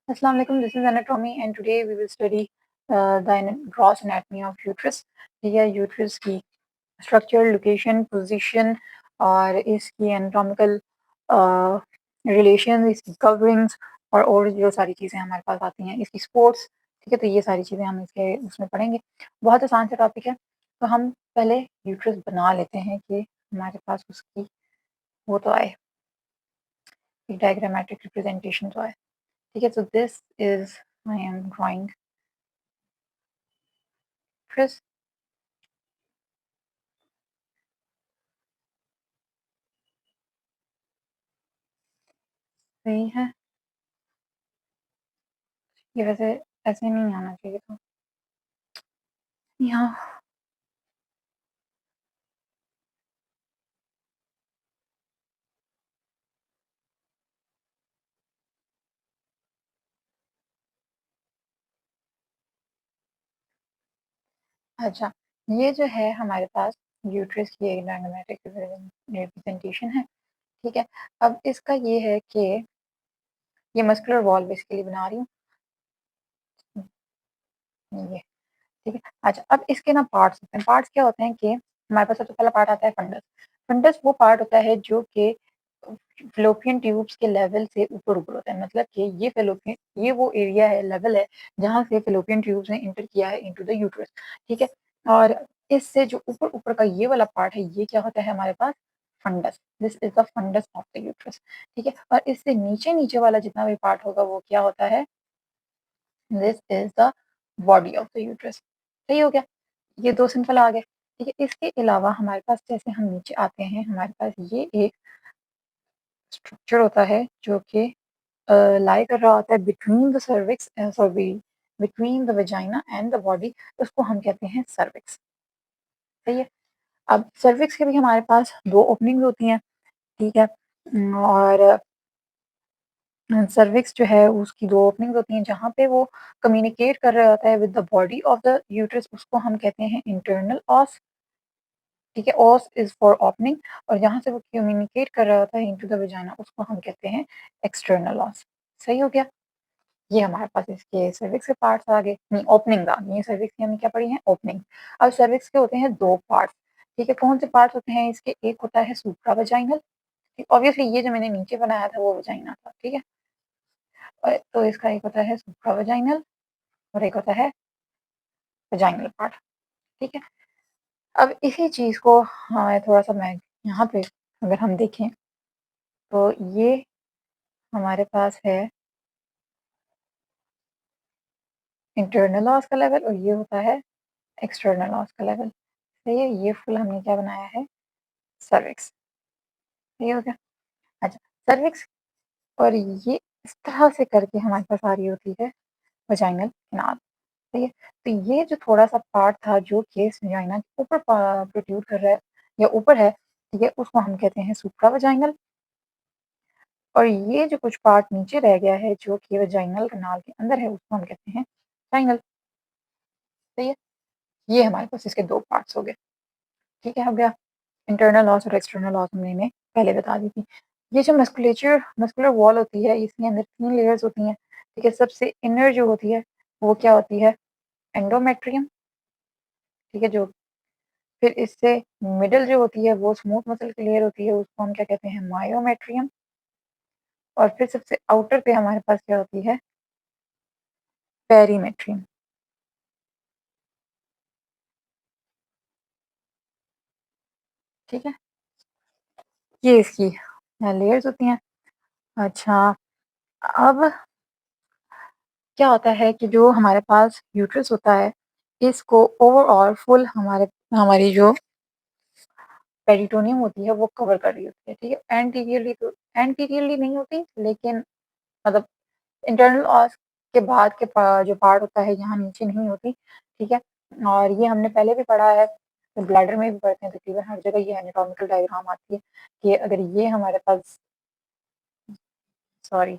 Assalamu alaikum. This is anatomy, and today we will study the gross anatomy of uterus. ठीक है, uterus की structure, location, position और इसकी anatomical relation, इसकी coverings और जो सारी चीज़ें हमारे पास आती हैं, इसकी स्पोर्ट्स। ठीक है, तो ये सारी चीज़ें हम इसके उसमें पढ़ेंगे। बहुत आसान सा टॉपिक है। तो हम पहले यूट्रस बना लेते हैं कि हमारे पास उसकी वो तो आए, एक डायग्रामेटिक रिप्रेजेंटेशन तो आए। ठीक है, so this is I am drawing uterus. सही है, ये वैसे ऐसे नहीं आना चाहिए था यहाँ। अच्छा, ये जो है हमारे पास यूट्रस की एक डायग्रामेटिक रिप्रेजेंटेशन है। ठीक है, अब इसका ये है कि ये मस्कुलर वॉल बेसिकली बना रही हूँ ये। ठीक है, अच्छा, अब इसके ना पार्ट्स होते हैं। पार्ट्स क्या होते हैं कि हमारे पास सबसे पहला पार्ट आता है फंडस। फंडस वो पार्ट होता है जो कि फ़ैलोपियन ट्यूब्स के लेवल से ऊपर-ऊपर होता है। मतलब कि ये वो एरिया है, लेवल है, जहाँ से फ़ैलोपियन ट्यूब्स ने एंटर किया है इनटू द यूट्रस। ठीक है? और इससे जो ऊपर-ऊपर का ये वाला पार्ट है, ये क्या होता है हमारे पास? Fundus. This is the fundus of the uterus. ठीक है? और इससे नीचे-नीचे वाला जितना भी पार्ट होगा, वो क्या होता है? This is the body of the uterus. सही हो गया? ये 2 सिंपल आ गए। ठीक है? इसके अलावा हमारे पास जैसे हम नीचे आते हैं, हमारे पास ये एक स्ट्रक्चर होता है जो कि लाई कर रहा होता है between the cervix sorry between the vagina and the body. उसको हम कहते हैं सर्विक्स। सही है? अब सर्विक्स के भी हमारे पास 2 ओपनिंग्स होती हैं। ठीक है? और सर्विक्स जो है उसकी 2 ओपनिंग्स होती हैं जहाँ पे वो कम्युनिकेट कर रहा होता है with the body of the uterus. उसको हम कहते हैं इंटरनल ऑस। ठीक है? ऑस इज़ फॉर ओपनिंग, और जहाँ से वो कम्युनिकेट कर रहा होता है इनटू द वजाइना, उसको हम कहते हैं एक्सटर्नल ऑस। सही हो गया? ये हमारे पास इसके सर्विक्स के पार्ट्स आ गए, नहीं ओपनिंग आ गई। सर्विक्स की हमने क्या पढ़ी है? ओपनिंग। अब सर्विक्स के होते हैं 2 पार्ट्स। ठीक है? कौन से पार्ट्स होते हैं इसके? एक होता है सुप्रावजाइनल। ऑब्वियसली ये जो मैंने नीचे बनाया था वो वजाइना था। ठीक है? और तो इसका एक होता है सुप्रावजाइनल और एक होता है वजाइनल पार्ट। ठीक है? अब इसी चीज़ को हाँ, थोड़ा-सा मैं यहाँ पे अगर हम देखें तो ये हमारे पास है इंटरनल ऑस का लेवल, और ये होता है एक्सटर्नल ऑस का लेवल। सही है? ये फुल हमने क्या बनाया है? सर्विक्स। सही हो गया? अच्छा, सर्विक्स, और ये इस तरह से करके हमारे पास आ रही होती है वजाइनल कैनाल। सही है? तो ये जो थोड़ा-सा पार्ट था जो कि इस वजाइना के ऊपर प्रोट्रूड कर रहा है या ऊपर है, ठीक है? उसको हम कहते हैं सुप्रावजाइनल। और ये जो कुछ पार्ट नीचे रह गया है जो कि वजाइनल कैनाल के अंदर है, उसको हम कहते हैं वाजाइनल। सही है? ये हमारे पास इसके 2 पार्ट्स हो गए। ठीक है, हो गया। इंटरनल लॉस और एक्सटर्नल लॉस हमने इन्हें पहले बता दी थी। ये जो मस्कुलर वॉल होती है, इसके अंदर 3 लेयर्स होती हैं। ठीक है? सबसे इनर जो होती है वो क्या होती है? एंडोमेट्रियम। ठीक है? जो फिर इससे मिडल जो होती है वो स्मूथ मसल की लेयर होती है, उसको हम क्या कहते हैं? मायोमेट्रियम। और फिर सबसे आउटर पे हमारे पास क्या होती है? पेरीमेट्रियम। ठीक है? ये इसकी लेयर्स होती हैं। अच्छा, अब क्या होता है कि जो हमारे पास यूट्रस होता है, इसको ओवरऑल फुल हमारी जो पेरिटोनियम होती है वो कवर कर रही होती है। ठीक है? एंटीरियरली नहीं होती, लेकिन मतलब इंटरनल ऑस के बाद के जो पार्ट होता है यहाँ नीचे नहीं होती। ठीक है? और ये हमने पहले भी पढ़ा है, ब्लैडर में भी पढ़ते हैं, तकरीबन हर जगह ये एनाटॉमिकल डायग्राम आती है कि अगर ये हमारे पास सॉरी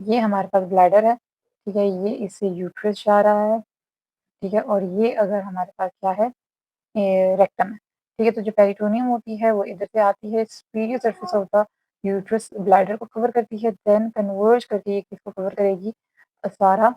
ये हमारे पास ब्लैडर है। ठीक है? ये इससे यूट्रस जा रहा है। ठीक है? और ये अगर हमारे पास क्या है? रेक्टम है। ठीक है? तो जो पेरिटोनियम होती है वो इधर से आती है, superior surface of the uterus bladder को कवर करती है, देन कन्वर्ज करके ये किसको कवर करेगी, सारा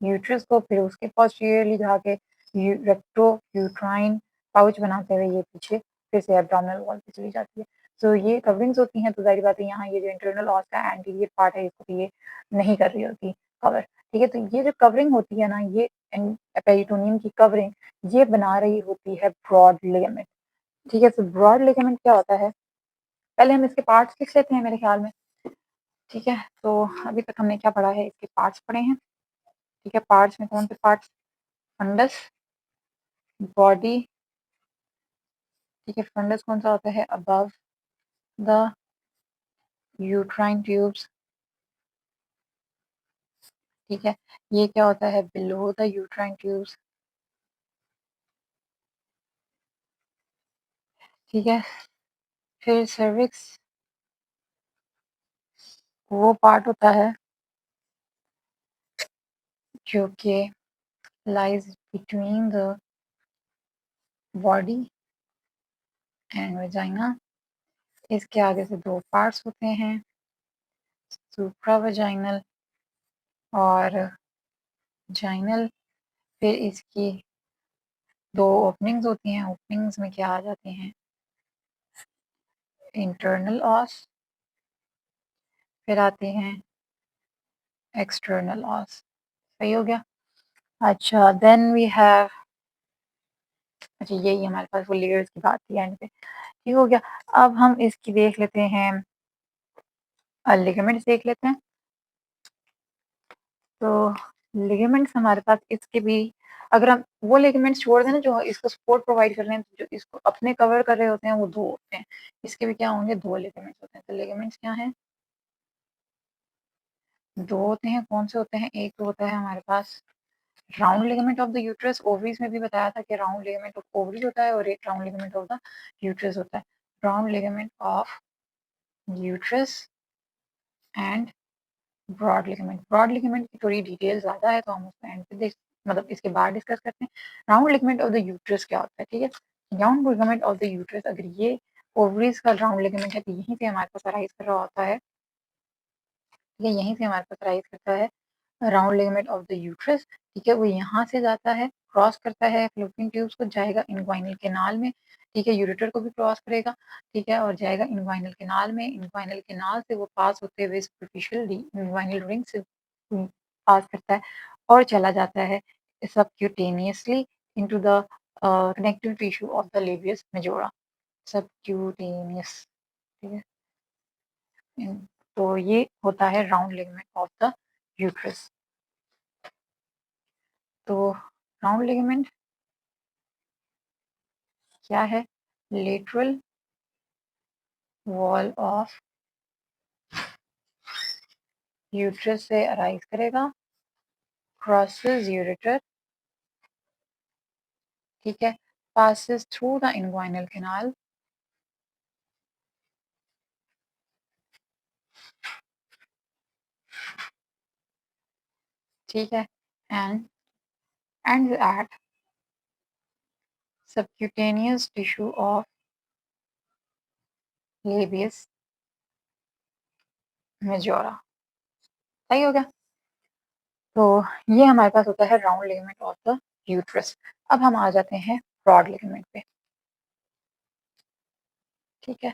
यूट्रस को, फिर उसके पोस्टीरियरली जाके रेक्टो यूट्राइन पाउच बनाते हुए ये पीछे फिर से एब्डोमिनल वॉल पे चली जाती है। सो ये कवरिंग्स होती हैं, तो ज़ाहिर बात है यहाँ ये जो इंटरनल ऑस का एंटीरियर पार्ट है इसको तो ये नहीं कर रही होती कवर, ठीक है। तो ये जो कवरिंग होती है ना, ये पेरिटोनियम की कवरिंग ये बना रही होती है ब्रॉड लिगामेंट, ठीक है। तो ब्रॉड लिगामेंट क्या होता है, पहले हम इसके पार्ट्स लिख लेते हैं मेरे ख्याल में, ठीक है। तो अभी तक हमने क्या पढ़ा है, इसके पार्ट्स पढ़े हैं, ठीक है। पार्ट्स में कौन से पार्ट्स, फंडस, बॉडी, ठीक है। फंडस कौन सा होता है, अबव द यूट्राइन ट्यूब्स, ठीक है। ये क्या होता है, बिलो द यूट्राइन ट्यूब्स, ठीक है। फिर सर्विक्स वो पार्ट होता है जो कि lies between the body and vagina, इसके आगे से दो पार्ट्स होते हैं, सुप्रावजाइनल और जाइनल। फिर इसकी दो ओपनिंग्स होती हैं, ओपनिंग्स में क्या आ जाते हैं, इंटरनल ऑस, फिर आते हैं एक्सटर्नल ऑस, सही हो गया। अच्छा देन वी हैव, अच्छा यही हमारे पास वो लेयर्स की बात थी एंड पे, ठीक हो गया। अब हम इसकी देख लेते हैं, लिगामेंट्स देख लेते हैं। तो लिगामेंट्स हमारे पास इसके भी, अगर हम वो लिगामेंट्स छोड़ दें ना जो इसको सपोर्ट प्रोवाइड कर रहे हैं, जो इसको अपने कवर कर रहे होते हैं वो दो होते हैं, इसके भी क्या होंगे, दो लिगामेंट्स होते हैं। तो लिगामेंट्स क्या हैं, दो होते हैं, कौन से होते हैं, एक तो होता है हमारे पास round ligament of the uterus, ovaries में भी बताया था कि राउंड लिगामेंट ऑफ ओवरी होता है और एक round ligament of the uterus होता है। Round ligament of uterus and broad ligament, broad ligament की थोड़ी डिटेल ज़्यादा है तो हम उसको एंड पे देख, मतलब इसके बाद डिस्कस करते हैं। Round ligament of the uterus क्या होता है, ठीक है। Round ligament of the uterus, अगर ये ओवरीज का राउंड लिगामेंट है तो यहीं से हमारे पास अराइज कर रहा होता है, ठीक है, यहीं से हमारे पास अराइज करता है round ligament of the uterus, ठीक है। वो यहाँ से जाता है, क्रॉस करता है फ्लोपिंग ट्यूब्स को, जाएगा इनग्वाइनल कैनाल में, ठीक है, यूरेटर को भी क्रॉस करेगा, ठीक है, और जाएगा इनग्वाइनल कैनाल में, इनग्वाइनल कैनाल से वो पास होते हुए सुपरफिशियल इनग्वाइनल रिंग से पास करता है और चला जाता है subcutaneously into the connective tissue of the labia majora, subcutaneous, ठीक है। तो ये होता है round ligament of the uterus. तो राउंड लिगामेंट क्या है, लेटरल वॉल ऑफ यूट्रस से अराइज करेगा, क्रॉसेस यूरेटर, ठीक है, passes through the inguinal canal, ठीक है, and ends at subcutaneous tissue of labius majora, सही हो गया। तो ये हमारे पास होता है round ligament of the uterus. अब हम आ जाते हैं ब्रॉड लिगामेंट पे, ठीक है।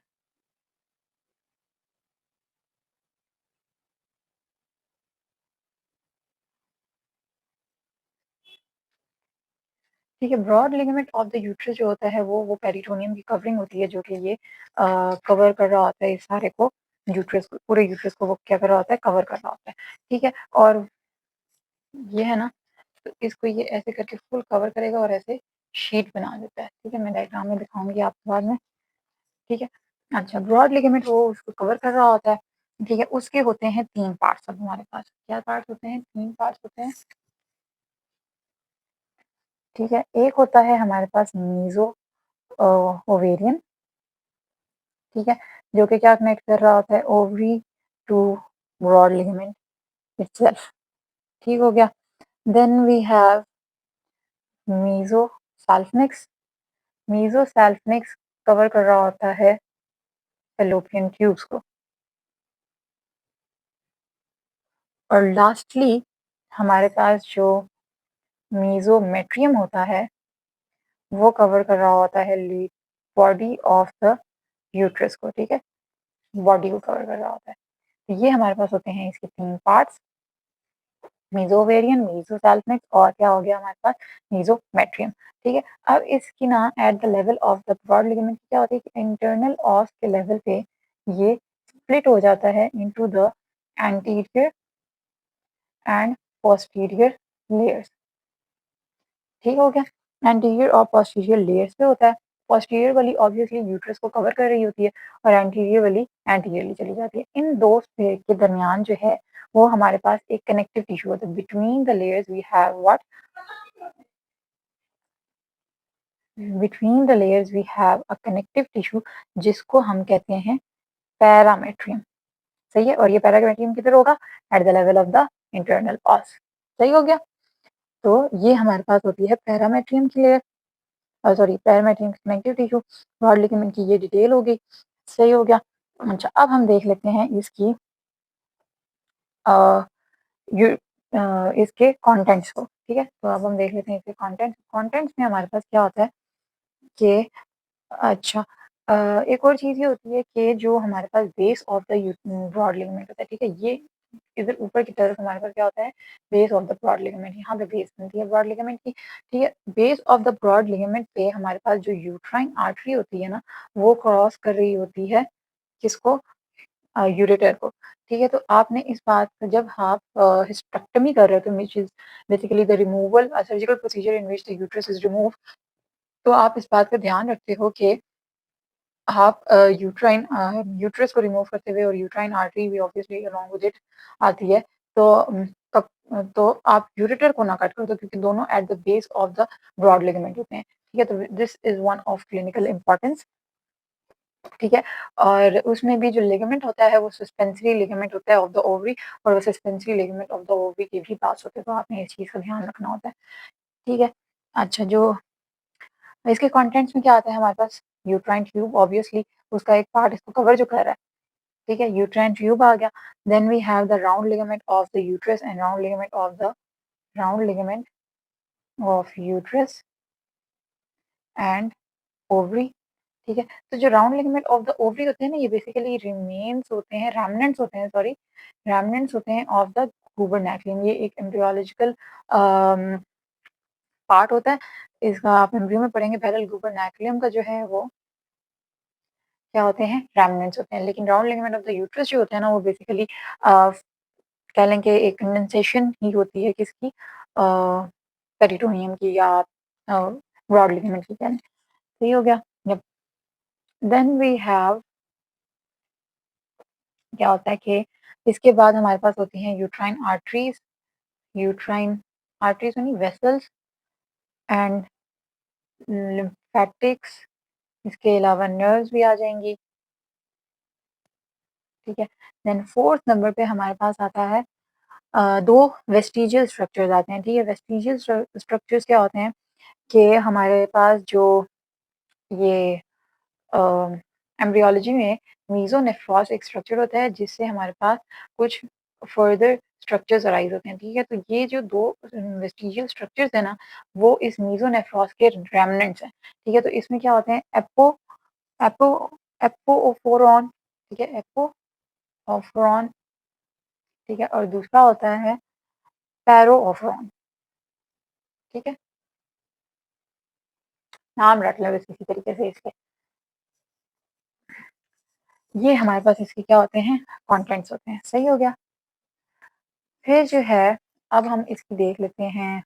ठीक है, broad ligament of the uterus जो होता है वो पेरिटोनियम की कवरिंग होती है, जो कि ये कवर कर रहा होता है इस सारे को, यूट्रस को, पूरे यूट्रस को वो क्या कर रहा होता है, कवर कर रहा होता है, ठीक है। और ये है ना, तो इसको ये ऐसे करके फुल कवर करेगा और ऐसे शीट बना देता है, ठीक है। मैं डायग्राम में दिखाऊंगी आपको बाद में, ठीक है। अच्छा, ब्रॉड लिगामेंट वो उसको कवर कर रहा होता है, ठीक है। उसके होते हैं तीन पार्ट्स, अब हमारे पास क्या पार्ट्स होते हैं, तीन पार्ट्स होते हैं, ठीक है। एक होता है हमारे पास मीजो ओवेरियन, ठीक है, जो कि क्या कनेक्ट कर रहा होता है, ovary to broad ligament itself, ठीक हो गया। Then we have mesosalpinx, mesosalpinx cover कर रहा होता है फैलोपियन ट्यूब्स को। और लास्टली हमारे पास जो मेसोमेट्रियम होता है वो कवर कर रहा होता है बॉडी ऑफ द यूट्रस को, ठीक है, बॉडी को कवर कर रहा होता है। तो ये हमारे पास होते हैं इसके 3 पार्ट्स, मेसोवेरियन, मेसोसैल्पनिक्स और क्या हो गया हमारे पास मेसोमेट्रियम, ठीक है। अब इसकी ना at the level of the broad ligament क्या होती है कि इंटरनल ऑस के लेवल पे ये स्प्लिट हो जाता है into the anterior and posterior layers, ठीक हो गया। एंटीरियर और पोस्टीरियर लेयर्स पे होता है। पोस्टीरियर वाली ऑब्वियसली यूट्रस को कवर कर रही होती है और एंटीरियर वाली एंटीरियरली चली जाती है। इन दो पेयर के दरमियान जो है वो हमारे पास एक कनेक्टिव टिश्यू होता है। Between the layers we have what, between the layers we have a connective tissue जिसको हम कहते हैं पैरामेट्रियम, सही है। और ये पैरामेट्रियम किधर होगा, eight the level of the internal ऑस, सही हो गया। तो ये हमारे पास होती है पैरामेट्रियम की layer, sorry parametrium connective tissue, broad ligament की ये डिटेल हो गई, सही हो गया। अच्छा अब हम देख लेते हैं इसकी आ, यू इसके कंटेंट्स को, ठीक है। तो अब हम देख लेते हैं इसके कंटेंट्स में हमारे पास क्या होता है कि अच्छा एक और चीज़ ये होती है कि जो हमारे पास base of the broad ligament होता है, ठीक है, ये इधर ऊपर की तरफ हमारे पास क्या होता है, base of the broad ligament, यहाँ पे बेस बनती है ब्रॉड लिगामेंट की, ठीक है। Base of the broad ligament पे हमारे पास जो यूट्राइन आर्टरी होती है ना वो क्रॉस कर रही होती है किसको, यूरेटर को, ठीक है। तो आपने इस बात को जब आप हिस्टेक्टमी कर रहे हो तो which is basically the removal surgical procedure in which the uterus is remove, तो आप इस बात का ध्यान रखते हो कि आप यूट्रस को रिमूव करते हुए और यूट्राइन आर्टरी भी ऑब्वियसली अलोंग विद इट आती है, तो तो आप यूरेटर को ना कट कर दो क्योंकि दोनों at the base of the broad ligament होते हैं, ठीक है। तो this is one of clinical importance, ठीक है। और उसमें भी जो लिगामेंट होता है वो सस्पेंसरी लिगामेंट होता है ऑफ द ओवरी, और वो suspensory ligament of the ovary के भी पास होते हैं, तो आपने इस चीज़ का ध्यान रखना होता है, ठीक है। अच्छा जो इसके कंटेंट्स में क्या आता है हमारे पास, यूट्राइन ट्यूब ऑब्वियसली उसका एक पार्ट इसको कवर जो कर रहा है, ठीक है, यूट्राइन ट्यूब आ गया। Then we have the round ligament of the uterus and round ligament of uterus and ovary, ठीक है। तो जो round ligament of the ovary होते हैं ना ये बेसिकली रिमेन्स होते हैं, रेमनेंट्स होते हैं, सॉरी रेमनेंट्स होते हैं ऑफ द गुबरनैक्लियम। ये एक एम्ब्रियोलॉजिकल पार्ट होता है, इसका आप एम्ब्रियो में पढ़ेंगे पहले। गुबरनैक्लियम का जो है वो क्या होते हैं, रेमनेंट्स होते हैं। लेकिन round ligament of the uterus जो होते हैं ना वो बेसिकली कह लें कि एक कंडेंसेशन ही होती है किसकी, पेरिटोनियम की या ब्रॉड लिगामेंट की, कह लें, सही हो गया। देन वी हैव क्या होता है कि इसके बाद हमारे पास होती हैं यूट्राइन आर्टरीज यानी वेसल्स एंड लिम्फेटिक्स, इसके अलावा नर्व्स भी आ जाएंगी, ठीक है। देन फोर्थ नंबर पे हमारे पास आता है दो वेस्टिजियल स्ट्रक्चर्स आते हैं, ठीक है। वेस्टिजियल स्ट्रक्चर्स क्या होते हैं कि हमारे पास जो ये एम्ब्रियोलॉजी में मीजोनेफ्रॉस एक स्ट्रक्चर होता है जिससे हमारे पास कुछ फर्दर स्ट्रक्चर्स अराइज होते हैं, ठीक है। तो ये जो दो वेस्टिजियल स्ट्रक्चर्स है ना वो इस मीजोनेफ्रॉस के रेमनेंट्स हैं, ठीक है। तो इसमें क्या होते हैं, एपो एपोओफोरॉन, ठीक है, एपोओफोरॉन, ठीक है, और दूसरा होता है पैरोओफोरॉन, ठीक है। नाम रख लो इसी तरीके से इसके, ये हमारे पास इसके क्या होते हैं, कंटेंट्स होते हैं, सही हो गया। फिर जो है अब हम इसकी देख लेते हैं,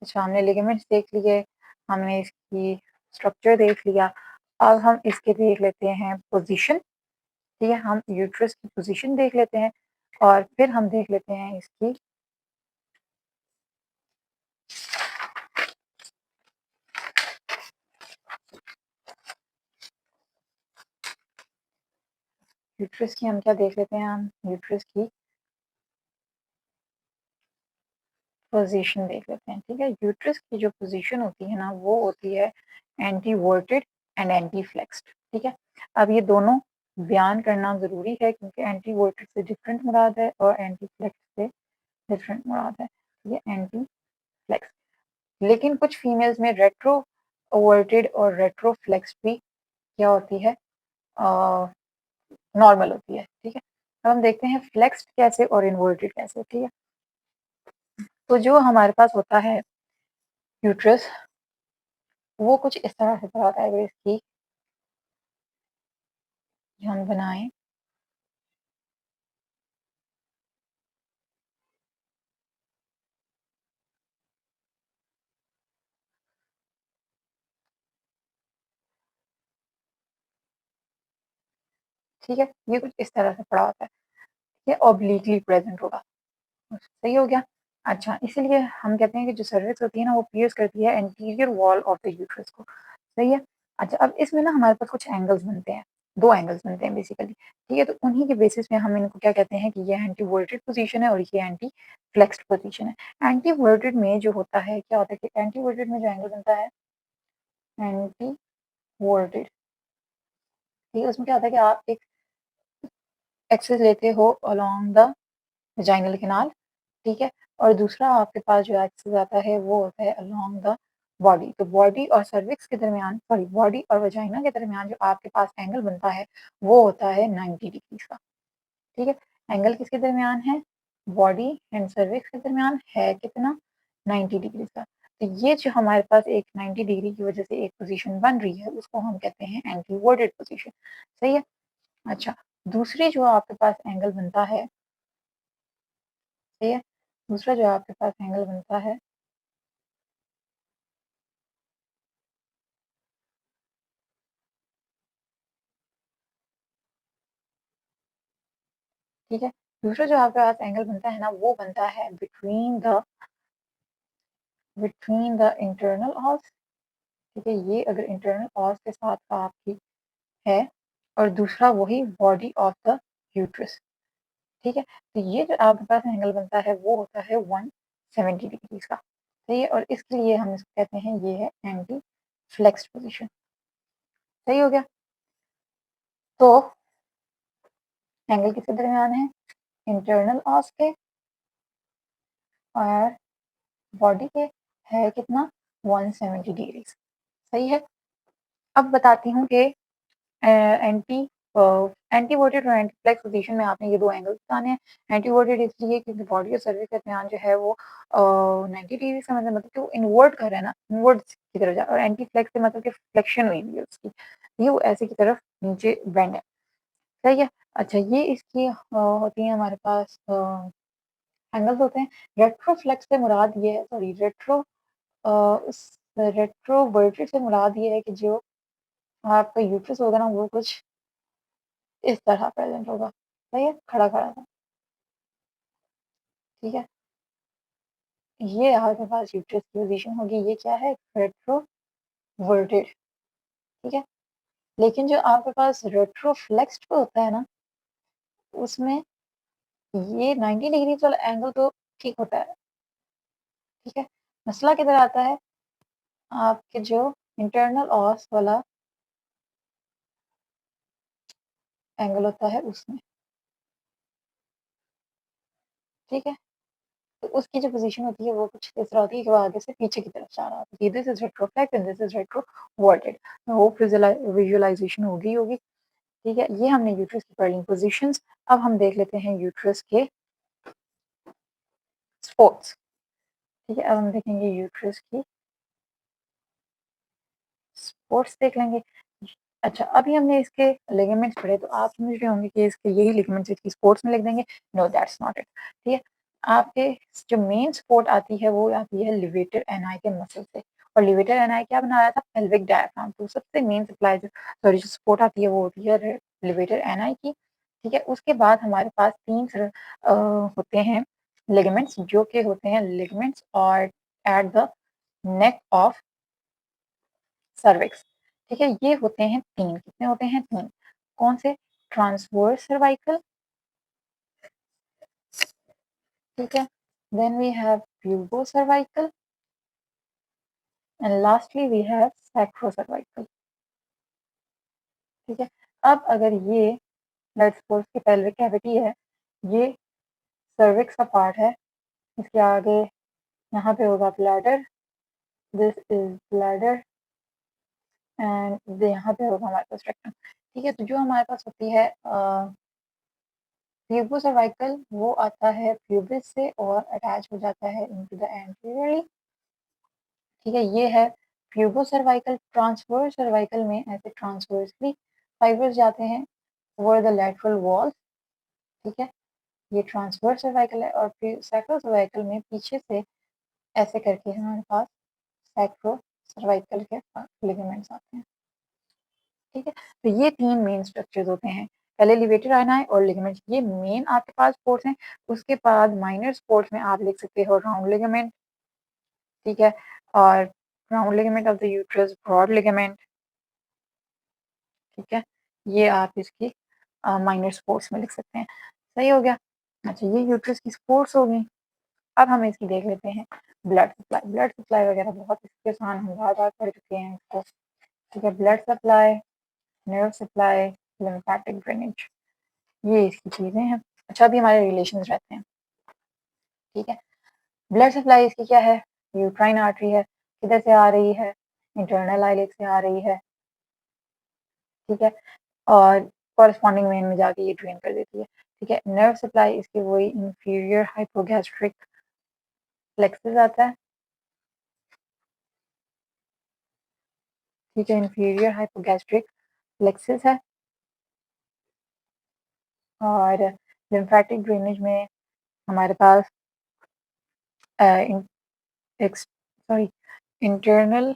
अच्छा हमने लिगामेंट्स देख लिए, हमने इसकी स्ट्रक्चर देख लिया, अब हम इसके देख लेते हैं पोजीशन, ठीक है। हम यूट्रस की पोजीशन देख लेते हैं और फिर हम देख लेते हैं इसकी यूट्रस की हम क्या देख लेते हैं, हम यूट्रस की पोजीशन देख लेते हैं, ठीक है। यूट्रस की जो पोजीशन होती है ना वो होती है एंटी वर्टेड एंड एंटी फ्लेक्स्ड, ठीक है। अब ये दोनों बयान करना ज़रूरी है क्योंकि एंटी वोल्टेज से डिफरेंट मुराद है और एंटी फ्लेक्स से डिफरेंट मुराद है। ठीक है, एंटी फ्लेक्स। लेकिन कुछ फीमेल्स में रेट्रो वोल्टेड और रेट्रो फ्लेक्स भी क्या होती है, नॉर्मल होती है। ठीक है, अब हम देखते हैं फ्लेक्स्ड कैसे और इन्वर्टेड कैसे। ठीक है, तो जो हमारे पास होता है यूट्रस, वो कुछ इस तरह से होता है। अगर इसकी हम बनाएं, ठीक है, ये कुछ इस तरह से पड़ा होता है, ये ऑब्लिकली प्रेजेंट होगा। सही हो गया। अच्छा, इसीलिए हम कहते हैं कि जो सर्विक्स होती है ना, वो पियर्स करती है anterior wall of the uterus को। सही है। अच्छा, अब इसमें ना हमारे पास कुछ एंगल्स बनते हैं, दो एंगल्स बनते हैं बेसिकली। ठीक है, तो उन्हीं के बेसिस पे हम इनको क्या कहते हैं कि ये एंटी वोल्टेड पोजीशन है और ये एंटी फ्लेक्स्ड पोजीशन है। एंटी वोल्टेड में जो होता है, क्या होता है कि एंटी वोल्टेड में जो एंगल बनता है एंटी वोल्टेड, ठीक है, उसमें क्या होता है कि आप एक एक्सिस लेते हो अलोंग द वजाइनल कैनाल। ठीक है, और दूसरा आपके पास जो एक्सिस आता है वो होता है अलोंग द बॉडी। तो बॉडी और सर्विक्स के दरमियान, सॉरी, बॉडी और वजाइना के दरमियान जो आपके पास एंगल बनता है वो होता है 90 डिग्री का। ठीक है, एंगल किसके दरमियान है, बॉडी एंड सर्विक्स के दरमियान है कितना, 90 डिग्री का। तो ये जो हमारे पास एक 90 डिग्री की वजह से एक पोजीशन बन रही है उसको हम कहते हैं एंटी वोल्टेड पोजीशन। सही है। अच्छा, दूसरी जो आपके पास एंगल बनता है, सही है, दूसरा जो आपके पास एंगल बनता है, ठीक है, दूसरा जो आपके पास एंगल बनता है ना, वो बनता है बिटवीन द इंटरनल ऑस। ठीक है, ये अगर इंटरनल ऑस के साथ का आपकी है, और दूसरा वही बॉडी ऑफ द यूट्रस। ठीक है, तो ये जो आपके पास एंगल बनता है वो होता है 170 डिग्री का। सही है, और इसके लिए हम इसको कहते हैं ये है एंटी फ्लेक्स्ड पोजीशन। सही हो गया। तो एंगल किसके दरमियान है, इंटरनल ऑस के और बॉडी के, है कितना, 170 डिग्री। सही है। अब बताती हूँ कि एंटी एंटी वोटेड और एंटी फ्लेक्स पोजीशन में आपने ये दो एंगल्स बताने हैं। एंटी वोटेड इसलिए क्योंकि बॉडी और सर्विस का दरमियान जो है वो 90 डिग्री का मतलब कि वो इन्वर्ट कर रहा है ना, इन्वर्ट की तरफ जा, और एंटी फ्लेक्स से मतलब कि फ्लेक्शन हुई हुई है उसकी, ये वो ऐसे की तरफ नीचे बेंड है। सही है। अच्छा, ये इसकी होती है हमारे पास एंगल्स होते हैं। रेट्रो फ्लेक्स से मुराद ये है, सॉरी, उस रेट्रोवर्टेड से मुराद ये है कि जो आपका यूट्रस होगा ना वो कुछ इस तरह प्रेजेंट होगा। सही है, खड़ा खड़ा सा। ठीक है, ये आपके पास यूट्रस की पोजीशन होगी, ये क्या है, रेट्रोवर्टेड। ठीक है, लेकिन जो आपके पास रेट्रोफ्लेक्स्ड पे होता है ना, उसमें ये 90 डिग्री वाला एंगल तो ठीक होता है। ठीक है, मसला किधर आता है, आपके जो इंटरनल ऑस वाला एंगल होता है उसमें। ठीक है, तो उसकी जो पोजीशन होती है वो कुछ इस तरह होती है कि वो आगे से पीछे की तरफ जा रहा होता है। This is retroflexed and this is retroverted. Hope visualization होगी। ठीक है, ये हमने यूट्रस की पढ़ ली पोजीशंस। अब हम देख लेते हैं यूट्रस के स्पोर्ट्स। ठीक है, अब हम देखेंगे यूट्रस की स्पोर्ट्स देख लेंगे। अच्छा, अभी हमने इसके लिगामेंट्स पढ़े तो आप समझ रहे होंगे कि इसके यही लिगामेंट्स इसकी स्पोर्ट्स में लिख देंगे। No, that's not it. ठीक है, आपके जो मेन सपोर्ट आती है वो आती है लिवेटर एनआई के मसल से। और लिवेटर एनआई क्या बना रहा था, पेल्विक डायफ्राम। तो सबसे मेन सप्लाई जो, सॉरी, जो सपोर्ट आती है वो होती है लिवेटर एनआई की। ठीक है, उसके बाद हमारे पास तीन होते हैं लिगामेंट्स, जो कि होते हैं लिगामेंट्स और at the neck of cervix. ठीक है, ये होते हैं तीन, कितने होते हैं, तीन। कौन से, ट्रांसवर्स सर्वाइकल, ठीक है, then we have pubocervical and lastly we have sacrocervical. ठीक है, अब अगर ये लेट्स सपोज कि पेल्विक कैविटी है, ये सर्विक्स का पार्ट है, इसके आगे यहाँ पे होगा bladder, this is bladder and यहाँ पे होगा हमारे पास रेक्टम। ठीक है, तो जो हमारे पास होती है प्यूबोसर्वाइकल, वो आता है प्यूबिस से और अटैच हो जाता है इनटू द एंटीरियरली। ठीक है, ये है प्यूबोसर्वाइकल। ट्रांसवर्स सर्वाइकल में ऐसे ट्रांसवर्सली फाइबर्स जाते हैं ओवर द लैटरल वॉल। ठीक है, ये ट्रांसवर्स सर्वाइकल है। और फिर सैक्रो सर्वाइकल में पीछे से ऐसे करके हमारे पास सैक्रो सर्वाइकल के लिगामेंट्स आते हैं। ठीक है, तो ये 3 मेन स्ट्रक्चर्स होते हैं, पहले लिवेटर आयनाई और लिगामेंट्स, ये मेन आपके पास स्पोर्ट्स हैं। उसके बाद माइनर स्पोर्ट्स में आप लिख सकते हो राउंड लिगामेंट, ठीक है, और round ligament of the uterus, broad ligament. ठीक है, ये आप इसकी माइनर स्पोर्ट्स में लिख सकते हैं। सही हो गया। अच्छा, ये यूट्रस की स्पोर्ट्स हो गई। अब हम इसकी देख लेते हैं ब्लड सप्लाई। ब्लड सप्लाई वगैरह बहुत इसके आसान, हम बार बार पढ़ चुके हैं इसको। ठीक है, blood supply, nerve supply, lymphatic drainage, ये इसकी चीज़ें हैं। अच्छा, अभी हमारे रिलेशंस रहते हैं। ठीक है, ब्लड सप्लाई इसकी क्या है, यूट्राइन आर्टरी है, किधर से आ रही है, इंटरनल आइलेट से आ रही है। ठीक है, और कॉरस्पॉन्डिंग वेन में जाके ये ड्रेन कर देती है। ठीक है, नर्व सप्लाई इसकी वही इंफीरियर हाइपोगैस्ट्रिक प्लेक्सस आता है। ठीक है, इंफीरियर हाइपोगैस्ट्रिक प्लेक्सस है। और लिम्फेटिक ड्रेनेज में हमारे पास sorry internal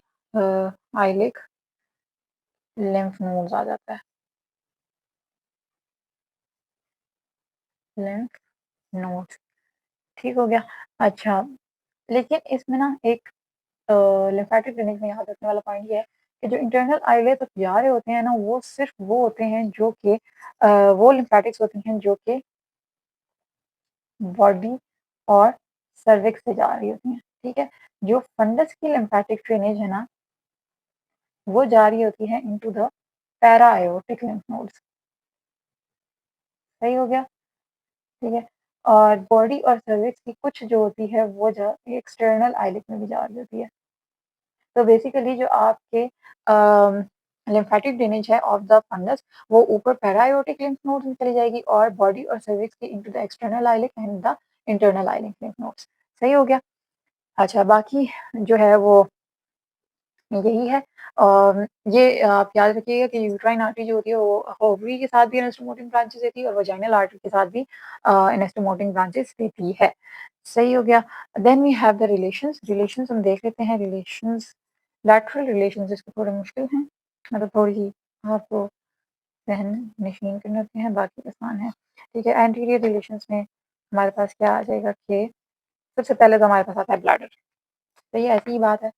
iliac lymph nodes आ जाता है, लिम्फ नोड्स। ठीक हो गया। अच्छा, लेकिन इसमें ना एक लिम्फेटिक ड्रेनेज में याद रखने वाला पॉइंट ये है कि जो इंटरनल आइलेट तक जा रहे होते हैं ना, वो सिर्फ वो होते हैं जो कि वो लिम्फेटिक्स होती हैं जो कि बॉडी और सर्विक्स से जा रही होती हैं। ठीक है, जो फंडस की लिम्फेटिक ड्रेनेज है ना, वो जा रही होती है into the para aortic lymph nodes. सही हो गया। ठीक है, और बॉडी और सर्विक्स की कुछ जो होती है वो जा एक्सटर्नल आइलेट में भी जा रही होती है। तो बेसिकली जो आपके लिम्फेटिक ड्रेनेज है ऑफ द फंगस, वो ऊपर पैरायोटिक लिम्फ नोड्स में चली जाएगी और बॉडी और सर्विक्स की into the external iliac and the internal iliac lymph nodes. सही हो गया। अच्छा, बाकी जो है वो यही है। ये आप याद रखिएगा कि यूट्राइन आर्टरी जो होती है वो ओवरी के साथ भी एनास्टोमोटिक ब्रांचेस देती है और वजाइनल आर्टरी के साथ भी एनास्टोमोटिक ब्रांचेस देती है। सही हो गया। Then we have the relations. Relations हम देख लेते हैं। रिलेशंस, लैटरल रिलेशंस इसको थोड़े मुश्किल हैं, मतलब थोड़ी आपको सहन नशीन करने होते हैं, बाकी आसान है। ठीक है, एंटीरियर रिलेशंस में हमारे पास क्या आ जाएगा कि सबसे पहले तो हमारे पास आता है ब्लैडर। तो ये ऐसी ही बात है।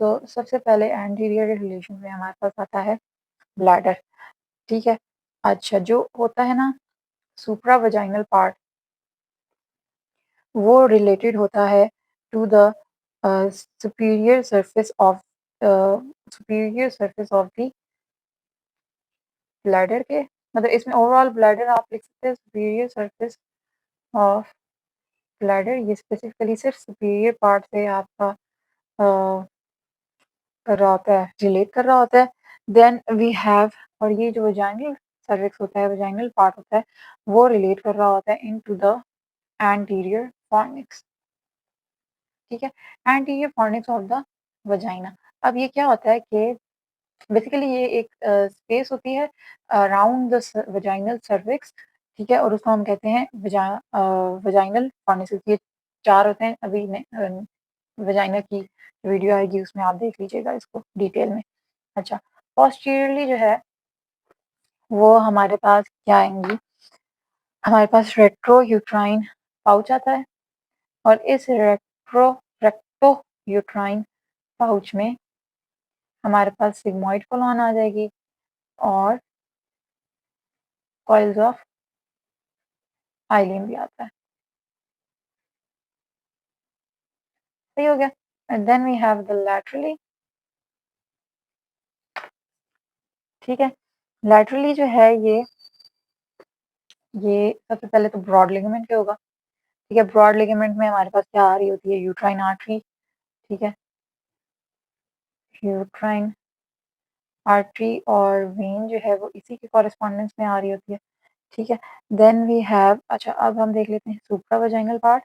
तो सबसे पहले एंटीरियर रिलेशन में हमारे पास आता है ब्लैडर। ठीक है, अच्छा, जो होता है ना सुप्रा वजाइनल पार्ट, वो रिलेटेड होता है to the superior surface of superior surface of the bladder के, मतलब इसमें ओवरऑल ब्लैडर आप लिख सकते हैं सुपीरियर सरफेस ऑफ ब्लैडर। ये स्पेसिफिकली सिर्फ सुपीरियर पार्ट से आपका कर रहा होता है, रिलेट कर रहा होता है। देन वी हैव, और ये जो वजाइनल सर्विक्स होता है, वजाइनल पार्ट होता है, वो रिलेट कर रहा होता है इनटू द एंटीरियर फॉर्निक्स। ठीक है, anterior fornix of the vagina. अब ये क्या होता है कि बेसिकली ये एक स्पेस होती है अराउंड द वजाइनल सर्विक्स। ठीक है, और उसको हम कहते हैं वजाइनल फॉर्निक्स। ये 4 होते हैं। अभी वजाइना की वीडियो आएगी, उसमें आप देख लीजिएगा इसको डिटेल में। अच्छा, पोस्टीरियरली जो है वो हमारे पास क्या आएंगी, हमारे पास रेट्रो यूट्राइन पाउच आता है और इस रेक्टो यूट्राइन पाउच में हमारे पास सिग्मोइड कोलॉन आ जाएगी और कॉइल्स ऑफ आइलिन भी आता है। सही हो गया। And then we have the laterally. ठीक है, लैटरली जो है ये ये सबसे पहले तो ब्रॉड लिगामेंट क्या होगा, ठीक है? ब्रॉड लिगामेंट में हमारे पास क्या आ रही होती है, यूट्राइन आर्टरी, ठीक है? यूट्राइन आर्टरी और वेन जो है वो इसी के कॉरेस्पॉन्डेंस में आ रही होती है, ठीक है? देन वी हैव, अच्छा अब हम देख लेते हैं सुप्रावाजाइनल पार्ट।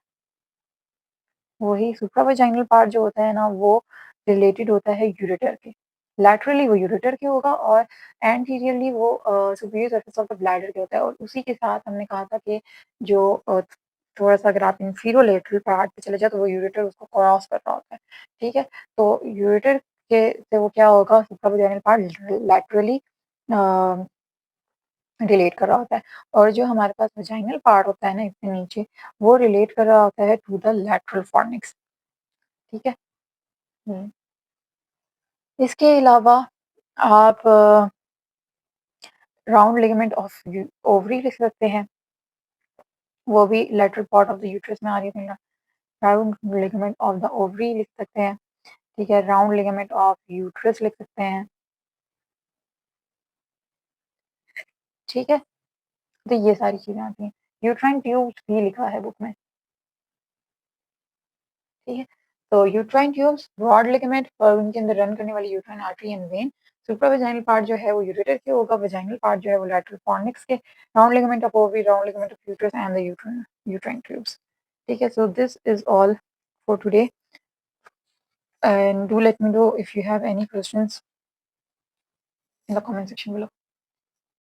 वही सुप्रावाजाइनल पार्ट जो होता है ना, वो रिलेटेड होता है यूरेटर के। लैटरली वो यूरेटर के होगा और एंटीरियरली वो superior surface of the bladder के होता है, और उसी के साथ हमने कहा था कि जो थोड़ा-सा अगर आप इंफीरोलेटरल पार्ट पे चले जाओ तो वो यूरेटर उसको क्रॉस कर रहा होता है, ठीक है? तो यूरेटर के से वो क्या होगा, सुप्रावाजाइनल पार्ट लैटरली अ, रिलेट कर रहा होता है, और जो हमारे पास वजाइनल पार्ट होता है ना इसके नीचे, वो रिलेट कर रहा होता है टू द लैटरल फॉर्निक्स, ठीक है? हुँ। इसके अलावा आप round ligament of you ovary लिख सकते हैं, वो भी lateral part of the uterus में आ रही है। Round ligament of the ovary लिख सकते हैं, ठीक है? राउंड लिगामेंट ऑफ यूट्रस लिख सकते हैं, ठीक है? तो ये सारी चीज़ें आती हैं। यूट्राइन ट्यूब्स भी लिखा है बुक में, ठीक है? तो यूट्राइन ट्यूब्स, ब्रॉड लिगामेंट और उनके अंदर रन करने वाली uterine artery and vein, supravaginal part जो है वो यूरेटर के होगा, वाजाइनल पार्ट जो है वो लैटरल फॉर्निक्स के, round ligament of ovary, round ligament of uterus and the uterine tubes, ठीक है? So this is all for today, and do let me know if you have any questions in the comment section below.